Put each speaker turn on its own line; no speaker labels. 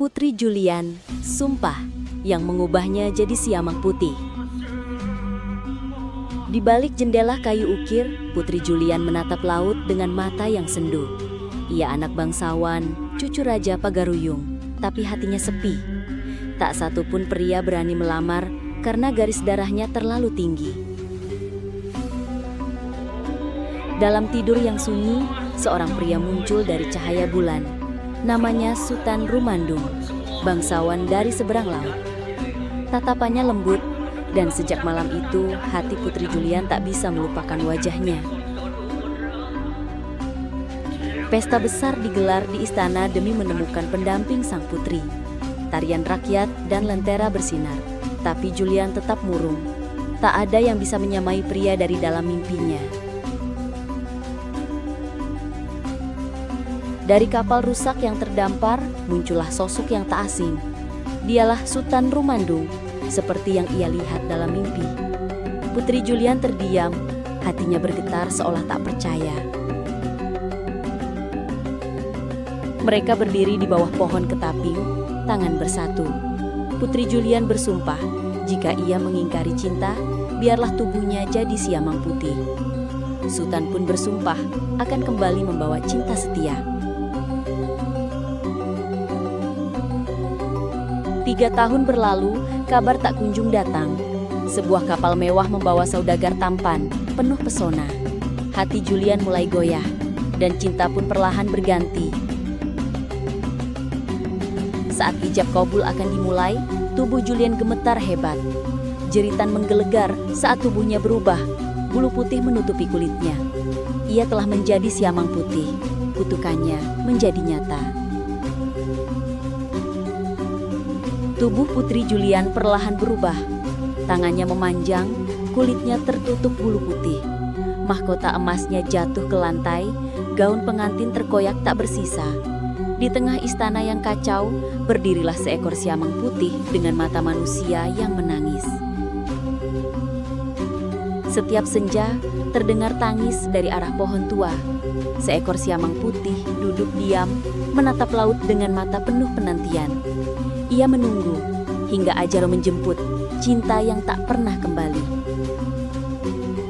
Putri Julian, sumpah, yang mengubahnya jadi siamang putih. Di balik jendela kayu ukir, Putri Julian menatap laut dengan mata yang sendu. Ia anak bangsawan, cucu Raja Pagaruyung, tapi hatinya sepi. Tak satu pun pria berani melamar karena garis darahnya terlalu tinggi. Dalam tidur yang sunyi, seorang pria muncul dari cahaya bulan. Namanya Sutan Rumandung, bangsawan dari seberang laut. Tatapannya lembut, dan sejak malam itu hati Putri Julian tak bisa melupakan wajahnya. Pesta besar digelar di istana demi menemukan pendamping sang putri. Tarian rakyat dan lentera bersinar, tapi Julian tetap murung. Tak ada yang bisa menyamai pria dari dalam mimpinya. Dari kapal rusak yang terdampar, muncullah sosok yang tak asing. Dialah Sutan Rumandung, seperti yang ia lihat dalam mimpi. Putri Julian terdiam, hatinya bergetar seolah tak percaya. Mereka berdiri di bawah pohon ketaping, tangan bersatu. Putri Julian bersumpah, jika ia mengingkari cinta, biarlah tubuhnya jadi siamang putih. Sutan pun bersumpah akan kembali membawa cinta setia. 3 tahun berlalu, kabar tak kunjung datang. Sebuah kapal mewah membawa saudagar tampan, penuh pesona. Hati Julian mulai goyah, dan cinta pun perlahan berganti. Saat ijab kabul akan dimulai, tubuh Julian gemetar hebat. Jeritan menggelegar saat tubuhnya berubah, bulu putih menutupi kulitnya. Ia telah menjadi siamang putih, kutukannya menjadi nyata. Tubuh Putri Julian perlahan berubah. Tangannya memanjang, kulitnya tertutup bulu putih. Mahkota emasnya jatuh ke lantai, gaun pengantin terkoyak tak bersisa. Di tengah istana yang kacau, berdirilah seekor siamang putih dengan mata manusia yang menangis. Setiap senja, terdengar tangis dari arah pohon tua. Seekor siamang putih duduk diam, menatap laut dengan mata penuh penantian. Ia menunggu hingga ajal menjemput cinta yang tak pernah kembali.